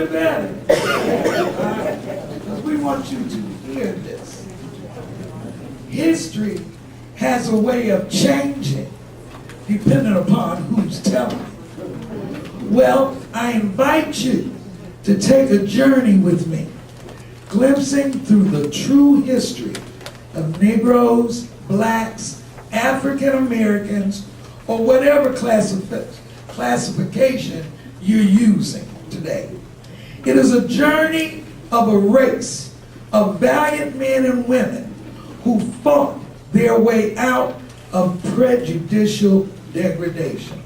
bit better. Because we want you to hear this. History has a way of changing depending upon who's telling it. Well, I invite you to take a journey with me, glimpsing through the true history of Negroes, blacks, African Americans, or whatever classification you're using today. It is a journey of a race of valiant men and women who fought their way out of prejudicial degradation.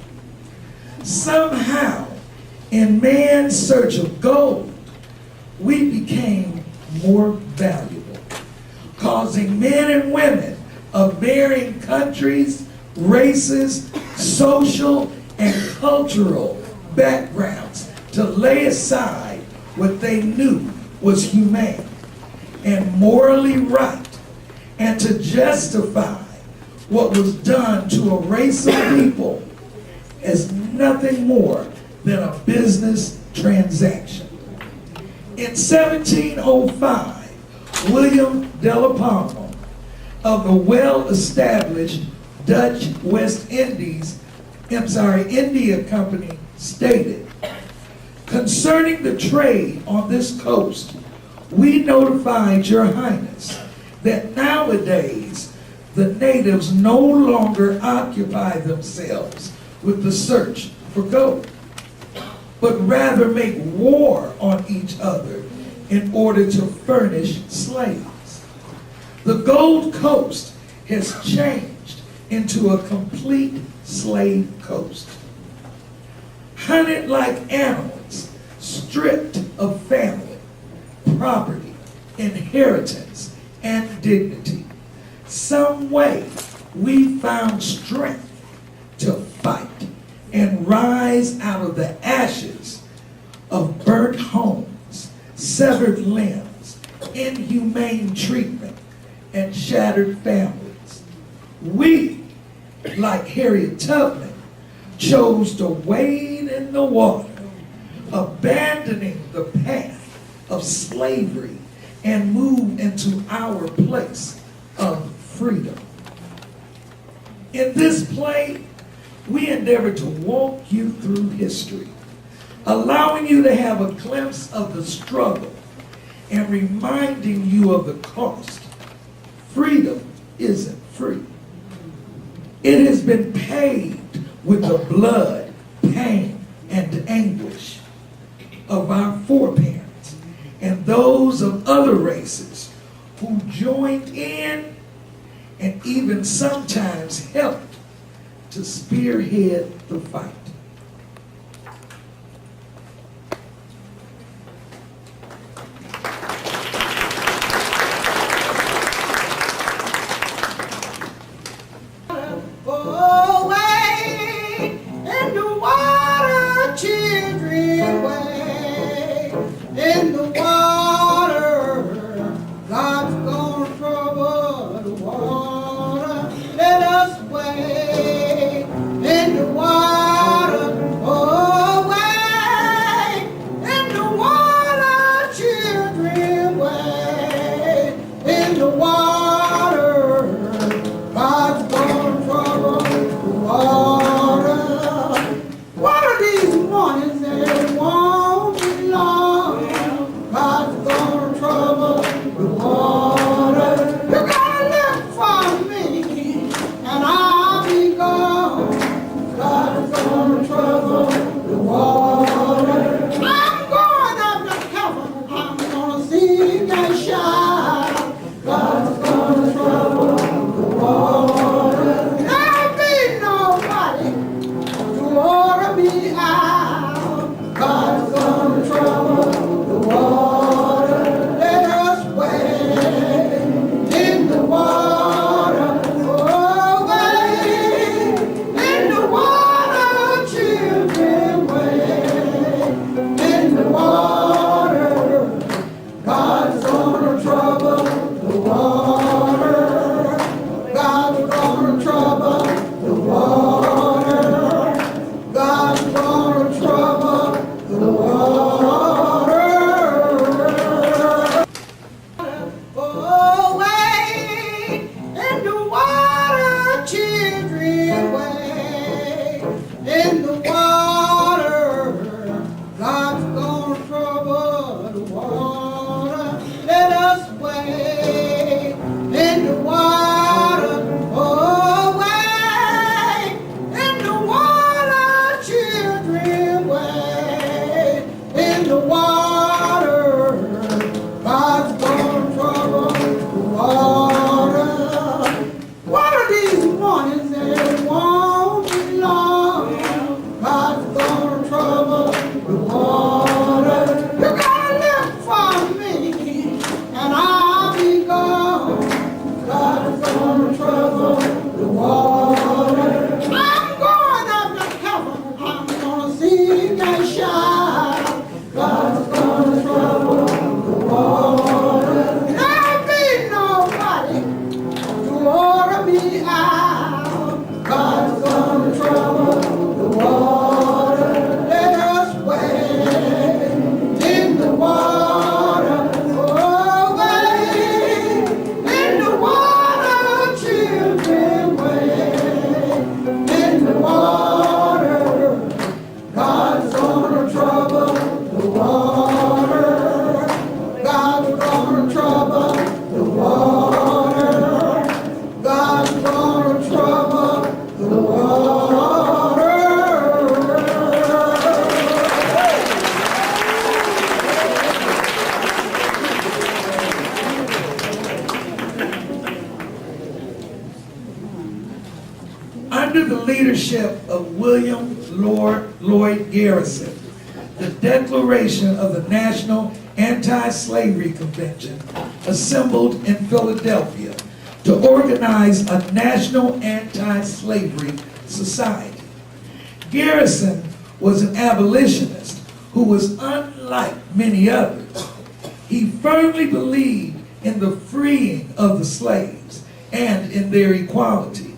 Somehow, in man's search of gold, we became more valuable, causing men and women of varying countries, races, social, and cultural backgrounds to lay aside what they knew was humane and morally right, and to justify what was done to a race of people as nothing more than a business transaction. In 1705, William de la Palma of the well-established Dutch West Indies, India Company stated, "Concerning the trade on this coast, we notified your highness that nowadays the natives no longer occupy themselves with the search for gold, but rather make war on each other in order to furnish slaves. The Gold Coast has changed into a complete slave coast. Hunted like animals, stripped of family, property, inheritance, and dignity. Some way we found strength to fight and rise out of the ashes of burnt homes, severed limbs, inhumane treatment, and shattered families. We, like Harriet Tubman, chose to wade in the water, abandoning the path of slavery and move into our place of freedom. In this play, we endeavor to walk you through history, allowing you to have a glimpse of the struggle and reminding you of the cost. Freedom isn't free. It has been paved with the blood, pain, and anguish of our foreparents and those of other races who joined in and even sometimes helped to spearhead the fight. Let us wade in the water. sing and shout. God's gonna trouble the water. There be nobody to order me out. God's gonna trouble the water. Let us wade in the water. Oh, wade in the water, children, wade in the water. God's gonna trouble the water. God's gonna trouble the water. God's gonna trouble the water. Under the leadership of William Lloyd Garrison, the Declaration of the National Anti-Slavery Convention assembled in Philadelphia to organize a national anti-slavery society. Garrison was an abolitionist who was unlike many others. He firmly believed in the freeing of the slaves and in their equality.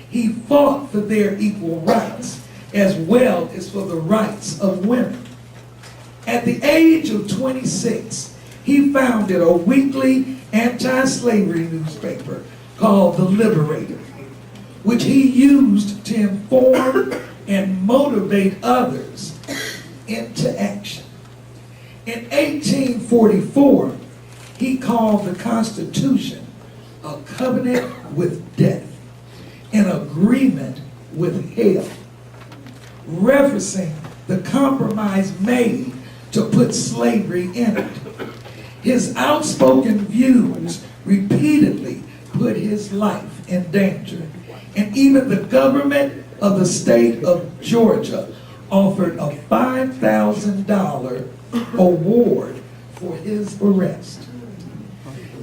He fought for their equal rights as well as for the rights of women. At the age of 26, he founded a weekly anti-slavery newspaper called The Liberator, which he used to inform and motivate others into action. In 1844, he called the Constitution a covenant with death, an agreement with hell, referencing the compromise made to put slavery in it. His outspoken views repeatedly put his life in danger, and even the government of the state of Georgia offered a $5,000 award for his arrest.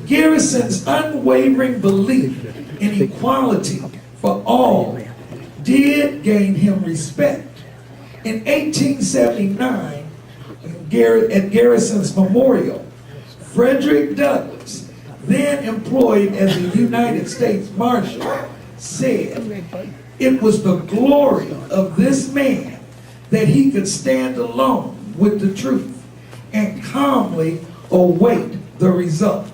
Garrison's unwavering belief in equality for all did gain him respect. In 1879, at Garrison's memorial, Frederick Douglass, then employed as a United States Marshal, said it was the glory of this man that he could stand alone with the truth and calmly await the result.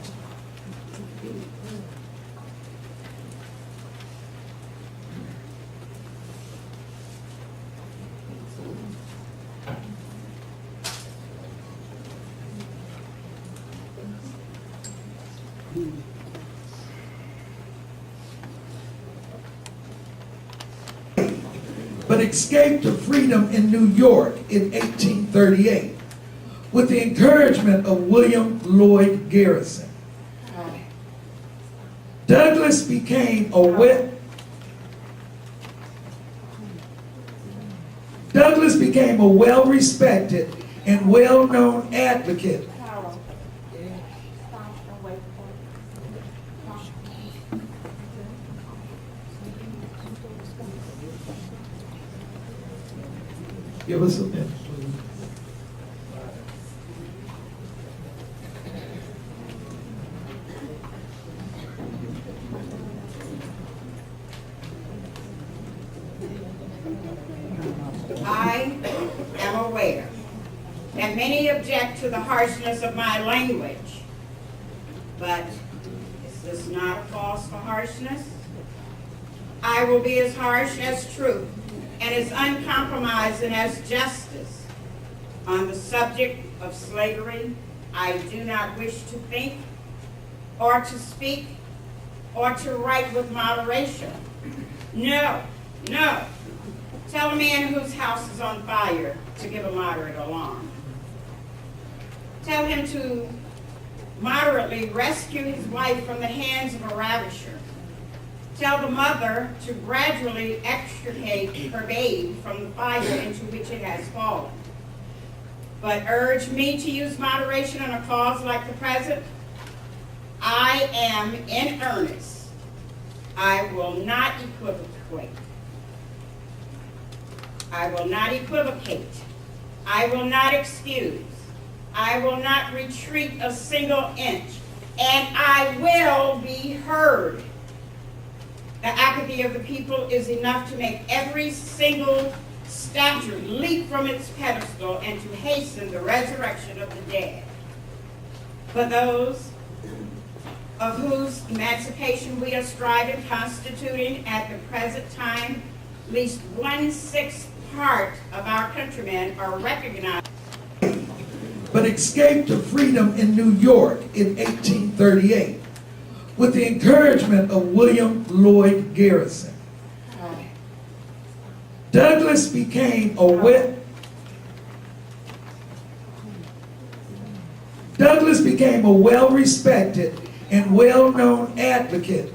But escaped to freedom in New York in 1838 with the encouragement of William Lloyd Garrison. Douglass became a well-respected and well-known advocate . Give us a minute, please. I am aware that many object to the harshness of my language, but is this not a cause for harshness? I will be as harsh as truth and as uncompromising as justice. On the subject of slavery, I do not wish to think or to speak or to write with moderation. No, no. Tell a man whose house is on fire to give a moderate alarm. Tell him to moderately rescue his wife from the hands of a ravisher. Tell the mother to gradually extricate her babe from the fire into which it has fallen. But urge me to use moderation in a cause like the present? I am in earnest. I will not equivocate. I will not equivocate. I will not excuse. I will not retreat a single inch. And I will be heard. The apathy of the people is enough to make every single statue leap from its pedestal and to hasten the resurrection of the dead. For those of whose emancipation we are striving, constituting at the present time, at least 1/6 part of our countrymen are recognized. But escaped to freedom in New York in 1838 with the encouragement of William Lloyd Garrison. Douglass became a well-respected and well-known advocate